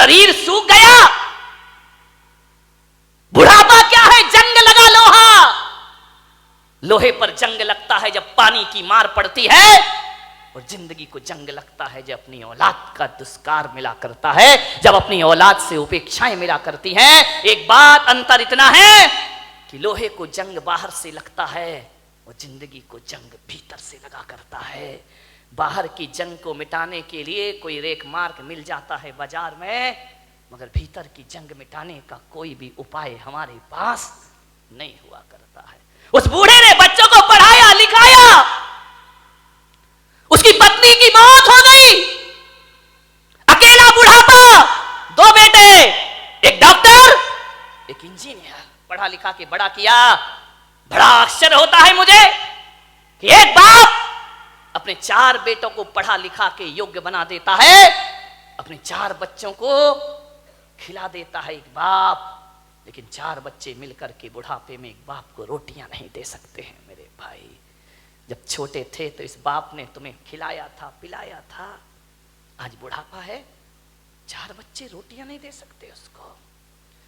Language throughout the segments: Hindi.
शरीर सूख गया। बुढ़ापा क्या है? जंग लगा लोहा। लोहे पर जंग लगता है जब पानी की मार पड़ती है, और जिंदगी को जंग लगता है जब अपनी औलाद का दुष्कार मिला करता है, जब अपनी औलाद से उपेक्षाएं मिला करती हैं। एक बात अंतर इतना है कि लोहे को जंग बाहर से लगता है और जिंदगी को जंग भीतर से लगा करता है। बाहर की जंग को मिटाने के लिए कोई रेख मार्ग मिल जाता है बाजार में, मगर भीतर की जंग मिटाने का कोई भी उपाय हमारे पास नहीं हुआ करता है। उस बूढ़े ने बच्चों को पढ़ाया लिखाया, उसकी पत्नी की मौत हो गई, अकेला बुढ़ापा, 2 बेटे, एक डॉक्टर, एक इंजीनियर, पढ़ा लिखा के बड़ा किया। बड़ा आश्चर्य होता है मुझे कि एक बाप अपने 4 बेटों को पढ़ा लिखा के योग्य बना देता है, अपने 4 बच्चों को खिला देता है एक बाप, लेकिन 4 बच्चे मिलकर के बुढ़ापे में एक बाप को रोटियां नहीं दे सकते हैं। मेरे भाई, जब छोटे थे तो इस बाप ने तुम्हें खिलाया था, पिलाया था, आज बुढ़ापा है, 4 बच्चे रोटियां नहीं दे सकते उसको।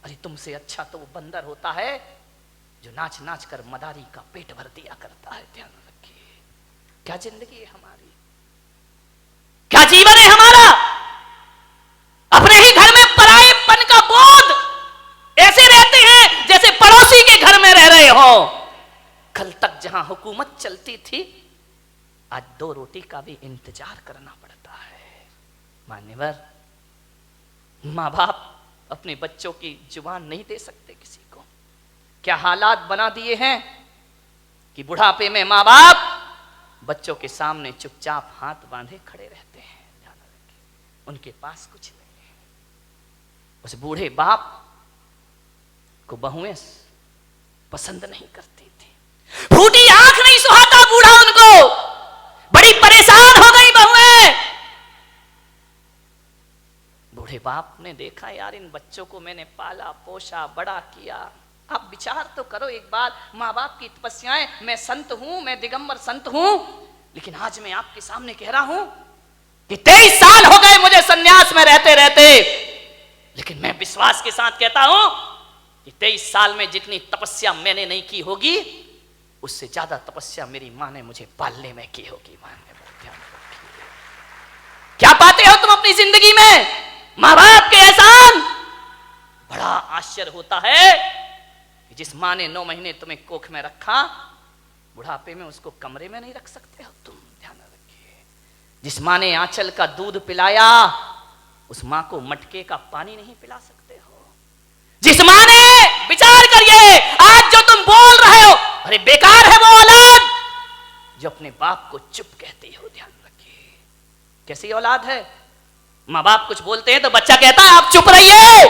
अरे तुमसे अच्छा तो वो बंदर होता है जो नाच नाच कर मदारी का पेट भर दिया करता है। ध्यान रखिए, क्या जिंदगी है हमारी, क्या जीवन है हमारा। अपने ही घर में परायेपन का बोध, ऐसे रहते हैं जैसे पड़ोसी के घर में रह रहे हो। कल तक जहां हुकूमत चलती थी, आज 2 रोटी का भी इंतजार करना पड़ता है। मान्यवर, माँ बाप अपने बच्चों की जुबान नहीं दे सकते किसी को। क्या हालात बना दिए हैं कि बुढ़ापे में माँ बाप बच्चों के सामने चुपचाप हाथ बांधे खड़े रहते हैं। ध्यान रखें, उनके पास कुछ नहीं है। उस बूढ़े बाप को बहुएं पसंद नहीं करती थी, फूटी आंख नहीं सुहाता बूढ़ा उनको, बड़ी परेशान हो गई बहुएं। बूढ़े बाप ने देखा, यार इन बच्चों को मैंने पाला पोसा बड़ा किया, आप विचार तो करो एक बार, माँ बाप की तपस्याएं। मैं संत हूं, मैं दिगंबर संत हूं, लेकिन आज मैं आपके सामने कह रहा हूं कि 23 साल हो गए मुझे सन्यास में रहते रहते, लेकिन मैं विश्वास के साथ कहता हूं कि 23 साल में जितनी तपस्या मैंने नहीं की होगी, उससे ज्यादा तपस्या मेरी मां ने मुझे पालने में की होगी। क्या पाते हो तुम अपनी जिंदगी में? माँ बाप के एहसान। बड़ा आश्चर्य होता है कि जिस मां ने 9 महीने तुम्हें कोख में रखा, बुढ़ापे में उसको कमरे में नहीं रख सकते हो तुम। ध्यान रखिए, जिस मां ने आंचल का दूध पिलाया, उस मां को मटके का पानी नहीं पिला सकते हो। जिस मां ने, विचार करिए, आज जो तुम बोल रहे हो, अरे बेकार है वो औलाद जो अपने बाप को चुप कहती हो। ध्यान रखिए, कैसी औलाद है। माँ बाप कुछ बोलते हैं तो बच्चा कहता है आप चुप रहिए।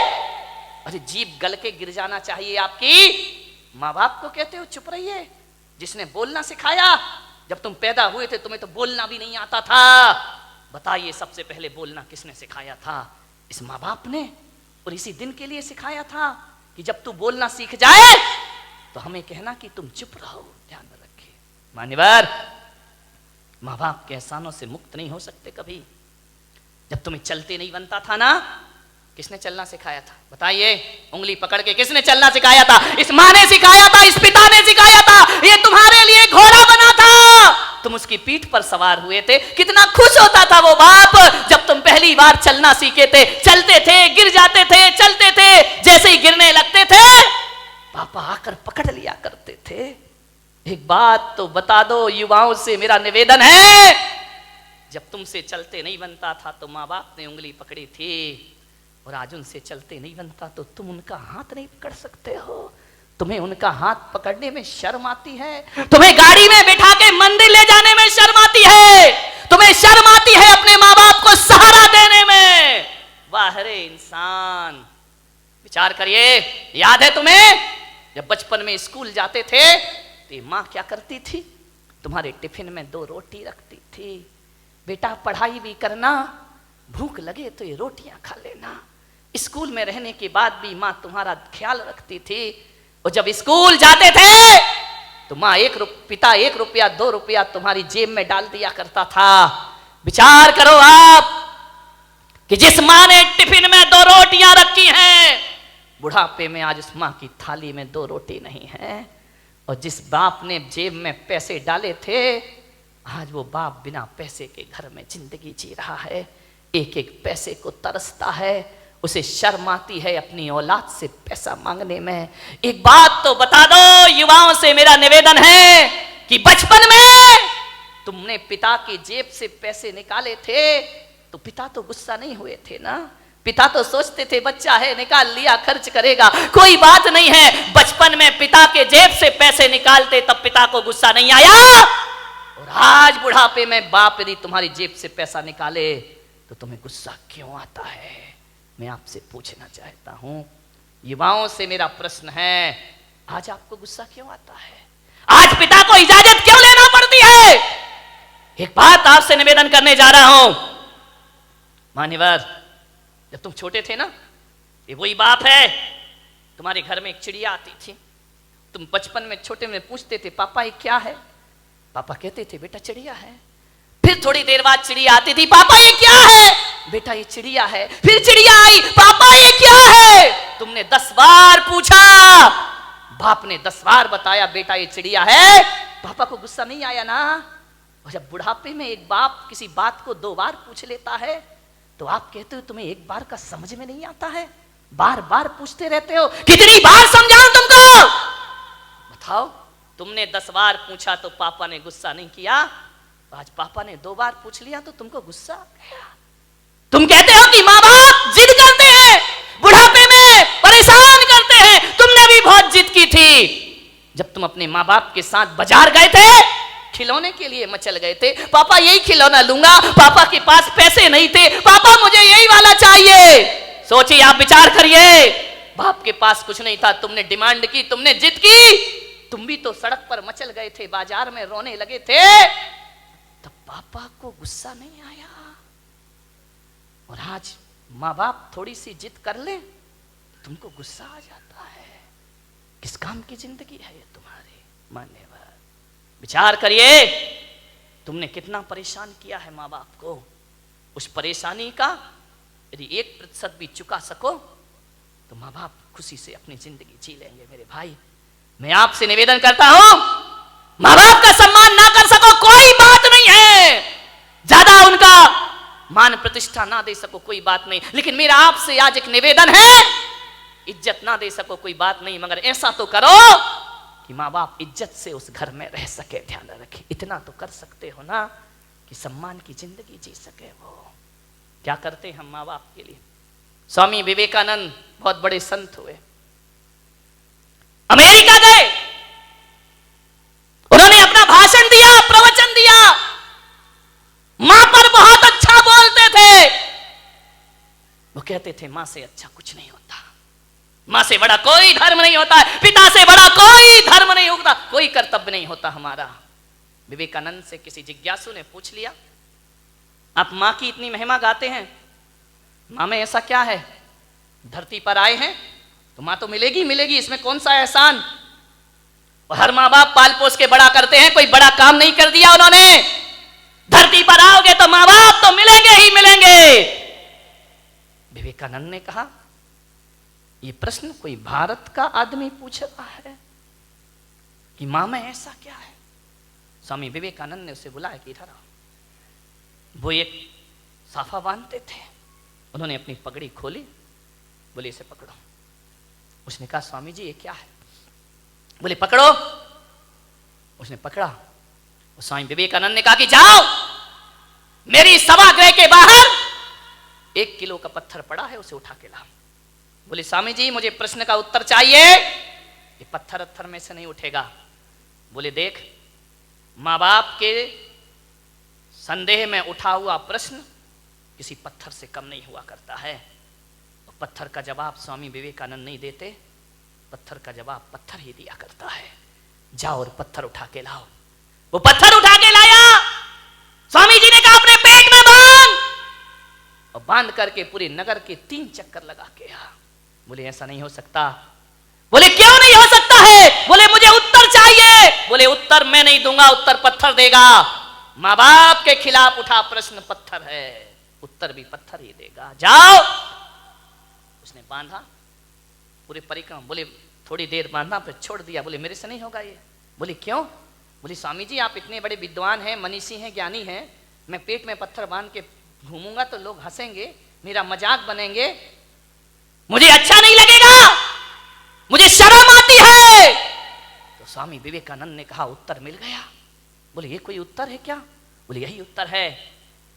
अरे जीभ गल के गिर जाना चाहिए आपकी, माँ बाप को कहते हो चुप रहिए। जिसने बोलना सिखाया, जब तुम पैदा हुए थे तुम्हें तो बोलना भी नहीं आता था। बताइए सबसे पहले बोलना किसने सिखाया था? इस माँ बाप ने, और इसी दिन के लिए सिखाया था कि जब तू बोलना सीख जाए तो हमें कहना कि तुम चुप रहो। ध्यान रखिए मान्यवर, माँ बाप के एहसानों से मुक्त नहीं हो सकते कभी। जब तुम्हें चलते नहीं बनता था ना, किसने चलना सिखाया था? बताइए, उंगली पकड़ के किसने चलना सिखाया था? इस माँ ने सिखाया था, इस पिता ने सिखाया था। ये तुम्हारे लिए घोड़ा बना था, तुम उसकी पीठ पर सवार हुए थे। कितना खुश होता था वो बाप जब तुम पहली बार चलना सीखे थे। चलते थे, गिर जाते थे, चलते थे, जैसे ही गिरने लगते थे पापा आकर पकड़ लिया करते थे। एक बात तो बता दो, युवाओं से मेरा निवेदन है, जब तुमसे चलते नहीं बनता था तो माँ बाप ने उंगली पकड़ी थी, और आज उनसे चलते नहीं बनता तो तुम उनका हाथ नहीं पकड़ सकते हो। तुम्हें उनका हाथ पकड़ने में शर्म आती है, तुम्हें गाड़ी में बिठा के मंदिर ले जाने में शर्म आती है, तुम्हें शर्म आती है अपने माँ बाप को सहारा देने में। वाह रे इंसान, विचार करिए। याद है तुम्हें जब बचपन में स्कूल जाते थे तो माँ क्या करती थी? तुम्हारे टिफिन में 2 रोटी रखती थी। बेटा पढ़ाई भी करना, भूख लगे तो ये रोटियां खा लेना। स्कूल में रहने के बाद भी माँ तुम्हारा ख्याल रखती थी। और जब स्कूल जाते थे तो माँ पिता 1 रुपया 2 रुपया तुम्हारी जेब में डाल दिया करता था। विचार करो आप कि जिस माँ ने टिफिन में 2 रोटी बुढ़ापे में आज उस माँ की थाली में 2 रोटी नहीं है, और जिस बाप ने जेब में पैसे डाले थे, आज वो बाप बिना पैसे के घर में जिंदगी जी रहा है, एक एक पैसे को तरसता है, उसे शर्म आती है अपनी औलाद से पैसा मांगने में। एक बात तो बता दो, युवाओं से मेरा निवेदन है कि बचपन में तुमने पिता की जेब से पैसे निकाले थे तो पिता तो गुस्सा नहीं हुए थे ना? पिता तो सोचते थे बच्चा है, निकाल लिया, खर्च करेगा, कोई बात नहीं है। बचपन में पिता के जेब से पैसे निकालते तब पिता को गुस्सा नहीं आया, और आज बुढ़ापे में बाप यदि तुम्हारी जेब से पैसा निकाले तो तुम्हें गुस्सा क्यों आता है? मैं आपसे पूछना चाहता हूं, युवाओं से मेरा प्रश्न है, आज आपको गुस्सा क्यों आता है? आज पिता को इजाजत क्यों लेना पड़ती है? एक बात आपसे निवेदन करने जा रहा हूं, मान्यवर, जब तुम छोटे थे ना, ये वही बाप है, तुम्हारे घर में एक चिड़िया आती थी, तुम बचपन में छोटे में पूछते थे पापा ये क्या है? पापा कहते थे बेटा चिड़िया है। फिर थोड़ी देर बाद चिड़िया आती थी, पापा ये क्या है? बेटा ये चिड़िया है। फिर चिड़िया आई, पापा ये क्या है? तुमने 10 बार पूछा, बाप ने 10 बार बताया बेटा ये चिड़िया है। पापा को गुस्सा नहीं आया ना? और जब बुढ़ापे में एक बाप किसी बात को 2 बार पूछ लेता है तो आप कहते हो तुम्हें एक बार का समझ में नहीं आता है, बार बार पूछते रहते हो, कितनी बार समझाऊं तुमको? बताओ, तुमने 10 बार पूछा तो पापा ने गुस्सा नहीं किया, आज पापा ने 2 बार पूछ लिया तो तुमको गुस्सा आ गया। तुम कहते हो कि माँ बाप जिद करते हैं, बुढ़ापे में परेशान करते हैं, तुमने भी बहुत जिद की थी। जब तुम अपने माँ बाप के साथ बाजार गए थे, खिलौने के लिए मचल गए थे, पापा यही खिलौना लूंगा, पापा के पास पैसे नहीं थे, पापा मुझे यही वाला चाहिए। सोचिए, आप विचार करिए, बाप के पास कुछ नहीं था, तुमने डिमांड की, तुमने जिद की, तुम भी तो सड़क पर मचल गए थे, बाजार में रोने लगे थे, तब पापा को गुस्सा नहीं आया। और आज माँ बाप थोड़ी सी जिद कर ले, तुमको गुस्सा आ जाता है। किस काम की जिंदगी है ये तुम्हारी? मान्यवर, विचार करिए, तुमने कितना परेशान किया है माँ बाप को। उस परेशानी का यदि 1% भी चुका सको तो माँ बाप खुशी से अपनी जिंदगी जी लेंगे। मेरे भाई, मैं आपसे निवेदन करता हूं, माँ बाप का सम्मान ना कर सको कोई बात नहीं है, ज्यादा उनका मान प्रतिष्ठा ना दे सको कोई बात नहीं, लेकिन मेरा आपसे आज एक निवेदन है, इज्जत ना दे सको कोई बात नहीं, मगर ऐसा तो करो कि माँ बाप इज्जत से उस घर में रह सके। ध्यान रखें, इतना तो कर सकते हो ना कि सम्मान की जिंदगी जी सके। वो क्या करते हैं हम माँ बाप के लिए? स्वामी विवेकानंद बहुत बड़े संत हुए, अमेरिका गए, उन्होंने अपना भाषण दिया, प्रवचन दिया, मां पर बहुत अच्छा बोलते थे। वो कहते थे मां से अच्छा कुछ नहीं होता, मां से बड़ा कोई धर्म नहीं होता, पिता से बड़ा कोई धर्म नहीं होता, कोई कर्तव्य नहीं होता हमारा। विवेकानंद से किसी जिज्ञासु ने पूछ लिया, आप मां की इतनी महिमा गाते हैं, मां में ऐसा क्या है? धरती पर आए हैं तो मां तो मिलेगी मिलेगी, इसमें कौन सा एहसान? हर मां बाप पाल पोस के बड़ा करते हैं, कोई बड़ा काम नहीं कर दिया उन्होंने। धरती पर आओगे तो मां बाप तो मिलेंगे ही मिलेंगे। विवेकानंद ने कहा, यह प्रश्न कोई भारत का आदमी पूछ रहा है कि मां में ऐसा क्या है? स्वामी विवेकानंद ने उसे बुलाया कि इधर आओ। वो एक साफा बांधते थे, उन्होंने अपनी पगड़ी खोली, बोले इसे पकड़ो। उसने कहा स्वामी जी ये क्या है? बोले पकड़ो। उसने पकड़ा। स्वामी विवेकानंद ने कहा कि जाओ, मेरी सभागृह के बाहर 1 किलो का पत्थर पड़ा है, उसे उठा के लाओ। बोले स्वामी जी मुझे प्रश्न का उत्तर चाहिए, ये पत्थर में से नहीं उठेगा। बोले देख, माँ बाप के संदेह में उठा हुआ प्रश्न किसी पत्थर से कम नहीं हुआ करता है। और पत्थर का जवाब स्वामी विवेकानंद नहीं देते, पत्थर का जवाब पत्थर ही दिया करता है। जाओ और पत्थर उठा के लाओ। वो पत्थर उठा के लाया। स्वामी जी ने कहा अपने पेट में बांध, और बांध करके पूरे नगर के 3 चक्कर लगा के आ। बोले ऐसा नहीं हो सकता। बोले क्यों नहीं हो सकता है? बोले मुझे उत्तर चाहिए। बोले उत्तर मैं नहीं दूंगा, उत्तर पत्थर देगा। माँ बाप के खिलाफ उठा प्रश्न पत्थर है, उत्तर भी पत्थर ही देगा। जाओ। उसने बांधा, पूरे परिक्रमा। बोले थोड़ी देर बांधा फिर छोड़ दिया। बोले मेरे से नहीं होगा ये। बोले क्यों? बोले स्वामी जी आप इतने बड़े विद्वान हैं, मनीषी हैं, ज्ञानी हैं, मैं पेट में पत्थर बांध के घूमूंगा तो लोग हंसेंगे, मेरा मजाक बनेंगे, मुझे अच्छा नहीं लगेगा, मुझे शर्म आती है। तो स्वामी विवेकानंद ने कहा उत्तर मिल गया। बोले ये कोई उत्तर है क्या? बोले यही उत्तर है।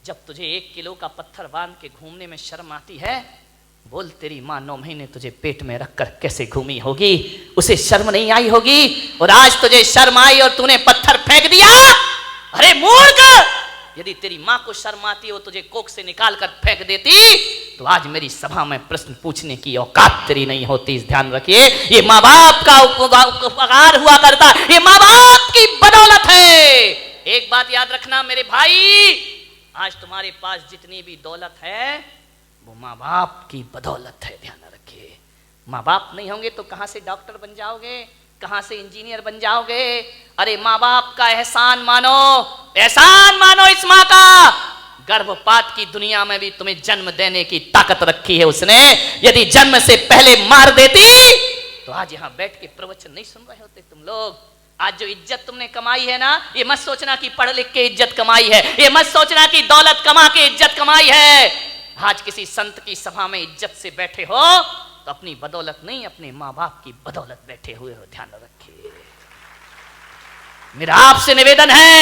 जब तुझे 1 किलो का पत्थर बांध के घूमने में शर्म आती है, बोल तेरी माँ 9 महीने तुझे पेट में रखकर कैसे घूमी होगी, उसे शर्म नहीं आई होगी, और आज तुझे शर्म आई और तूने पत्थर फेंक दिया। अरे मूर्ख, यदि तेरी माँ को शर्म आती वो तुझे कोख से निकाल कर फेंक देती तो आज मेरी सभा में प्रश्न पूछने की औकात तेरी नहीं होती। ध्यान रखिए, ये माँ बाप का उपकार हुआ करता, ये माँ बाप की बदौलत है। एक बात याद रखना मेरे भाई, आज तुम्हारे पास जितनी भी दौलत है वो माँ बाप की बदौलत है। ध्यान रखिए, माँ बाप नहीं होंगे तो कहां से डॉक्टर बन जाओगे, कहां से इंजीनियर बन जाओगे? अरे माँ बाप का एहसान मानो, एहसान मानो इस माँ का। गर्भपात की दुनिया में भी तुम्हें जन्म देने की ताकत रखी है उसने। यदि जन्म से पहले मार देती तो आज यहां बैठ के प्रवचन नहीं सुन रहे होते तुम लोग। आज जो इज्जत तुमने कमाई है ना, ये मत सोचना कि पढ़ लिख के इज्जत कमाई है, ये मत सोचना कि दौलत कमा के इज्जत कमाई है। आज किसी संत की सभा में इज्जत से बैठे हो तो अपनी बदौलत नहीं, अपने माँ बाप की बदौलत बैठे हुए हो। ध्यान रखिए, मेरा आपसे निवेदन है,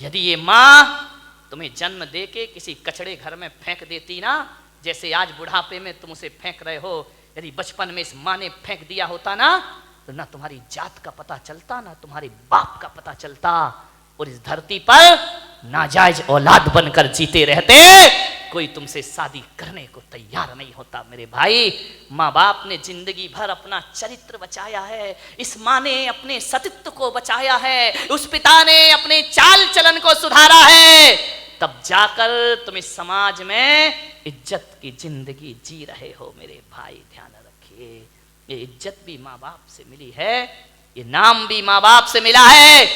यदि ये माँ तुम्हें जन्म दे के किसी कचड़े घर में फेंक देती ना, जैसे आज बुढ़ापे में तुम उसे फेंक रहे हो, यदि बचपन में इस माँ ने फेंक दिया होता ना तो ना तुम्हारी जात का पता चलता, ना तुम्हारे बाप का पता चलता, और इस धरती पर नाजायज औलाद बनकर जीते रहते। कोई तुमसे शादी करने को तैयार नहीं होता मेरे भाई। माँ बाप ने जिंदगी भर अपना चरित्र बचाया है, इस माँ ने अपने सतीत्व को बचाया है, उस पिता ने अपने चाल चलन को सुधारा है, तब जाकर तुम इस समाज में इज्जत की जिंदगी जी रहे हो मेरे भाई। ध्यान रखिए, ये इज्जत भी माँ बाप से मिली है, ये नाम भी माँ बाप से मिला है,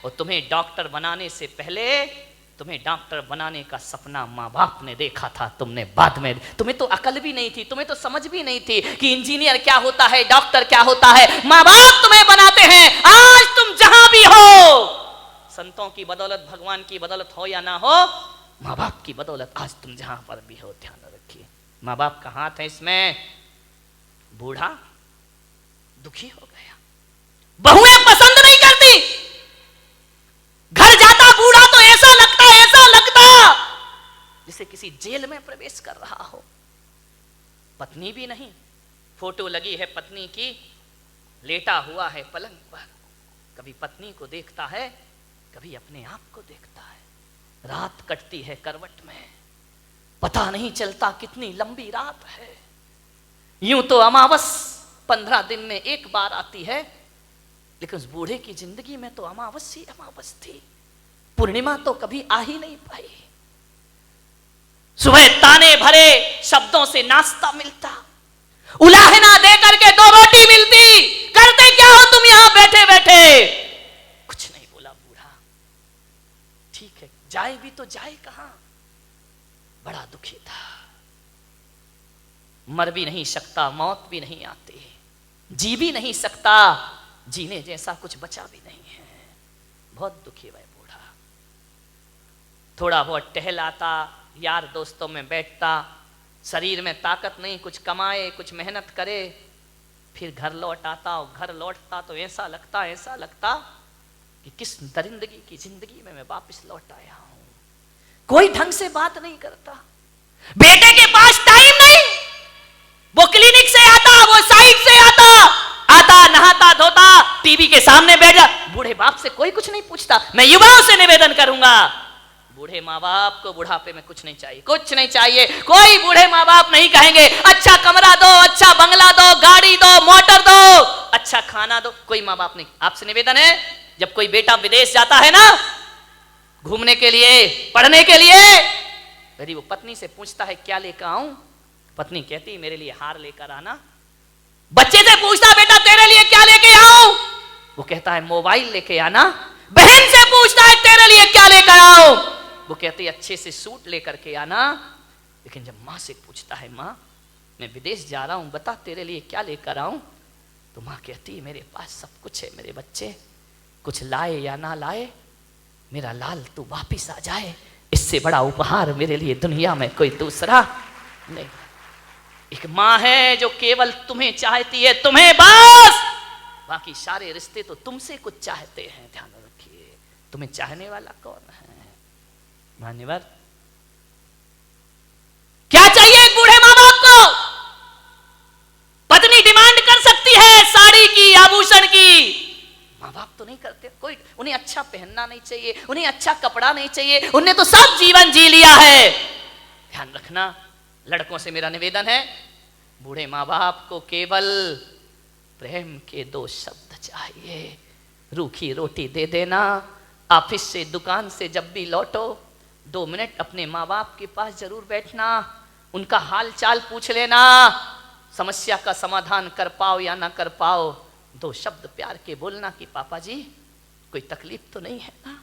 और तुम्हें डॉक्टर बनाने से पहले तुम्हें डॉक्टर बनाने का सपना माँ बाप ने देखा था, तुमने बाद में, तुम्हें तो अकल भी नहीं थी, तुम्हें तो समझ भी नहीं थी कि इंजीनियर क्या होता है, डॉक्टर क्या होता है। माँ बाप तुम्हें बनाते हैं। आज तुम जहां भी हो, संतों की बदौलत, भगवान की बदौलत हो या ना हो, माँ बाप की बदौलत आज तुम जहां पर भी हो। ध्यान रखिए, माँ बाप का हाथ है इसमें। बूढ़ा दुखी हो गया, बहुएं पसंद नहीं करती, घर जाता बूढ़ा तो ऐसा लगता जैसे किसी जेल में प्रवेश कर रहा हो। पत्नी भी नहीं, फोटो लगी है पत्नी की, लेटा हुआ है पलंग पर, कभी पत्नी को देखता है, कभी अपने आप को देखता है। रात कटती है करवट में, पता नहीं चलता कितनी लंबी रात है। यूं तो अमावस 15 दिन में एक बार आती है, लेकिन उस बूढ़े की जिंदगी में तो अमावस ही अमावस थी, पूर्णिमा तो कभी आ ही नहीं पाई। सुबह ताने भरे शब्दों से नाश्ता मिलता, उलाहना दे करके 2 रोटी मिलती, करते क्या हो तुम यहां बैठे बैठे? कुछ नहीं बोला बूढ़ा। ठीक है, जाए भी तो जाए कहां? बड़ा दुखी था, मर भी नहीं सकता, मौत भी नहीं आती, जी भी नहीं सकता, जीने जैसा कुछ बचा भी नहीं है। बहुत दुखी है बूढ़ा। थोड़ा बहुत टहलाता, यार दोस्तों में बैठता, शरीर में ताकत नहीं, कुछ कमाए, कुछ मेहनत करे, फिर घर लौट आता, और घर लौटता तो ऐसा लगता कि किस दरिंदगी की जिंदगी में मैं वापस लौट आया हूं। कोई ढंग से बात नहीं करता, बेटे के पास टाइम नहीं, वो क्लिनिक से आता, वो साइड से आता, नहाता धोता, टीवी के सामने बैठ जा। बूढ़े बाप से कोई कुछ नहीं पूछता। मैं युवाओं से निवेदन करूंगा, बूढ़े माँ बाप को बुढ़ापे में कुछ नहीं चाहिए, कुछ नहीं चाहिए। कोई बूढ़े माँ बाप नहीं कहेंगे अच्छा कमरा दो, अच्छा बंगला दो, गाड़ी दो, मोटर दो, अच्छा खाना दो, कोई माँ बाप नहीं। आपसे निवेदन है, जब कोई बेटा विदेश जाता है ना घूमने के लिए, पढ़ने के लिए, यदि वो पत्नी से पूछता है क्या लेकर आऊं, पत्नी कहती मेरे लिए हार लेकर आना। बच्चे से पूछता बेटा तेरे लिए क्या लेके आऊं, वो कहता है मोबाइल लेके आना। बहन से पूछता है तेरे लिए क्या लेकर आऊं, वो कहती है अच्छे से सूट लेकर के आना। लेकिन जब माँ से पूछता है माँ मैं विदेश जा रहा हूं, बता तेरे लिए क्या लेकर आऊं। तो माँ कहती है मेरे पास सब कुछ है मेरे बच्चे, कुछ लाए या ना लाए, मेरा लाल तू वापिस आ जाए, इससे बड़ा उपहार मेरे लिए दुनिया में कोई दूसरा नहीं। एक माँ है जो केवल तुम्हें चाहती है, तुम्हें बस, बाकी सारे रिश्ते तो तुमसे कुछ चाहते हैं। ध्यान रखिए, तुम्हें चाहने वाला कौन है? मान्यवर, क्या चाहिए एक बूढ़े माँ बाप को? पत्नी डिमांड कर सकती है साड़ी की, आभूषण की, माँ बाप तो नहीं करते। कोई उन्हें अच्छा पहनना नहीं चाहिए, उन्हें अच्छा कपड़ा नहीं चाहिए, उन्हें तो सब जीवन जी लिया है। ध्यान रखना, लड़कों से मेरा निवेदन है, बूढ़े माँ बाप को केवल प्रेम के 2 शब्द चाहिए। रूखी रोटी दे देना, ऑफिस से दुकान से जब भी लौटो 2 मिनट अपने माँ बाप के पास जरूर बैठना, उनका हाल चाल पूछ लेना, समस्या का समाधान कर पाओ या ना कर पाओ 2 शब्द प्यार के बोलना कि पापा जी कोई तकलीफ तो नहीं है ना।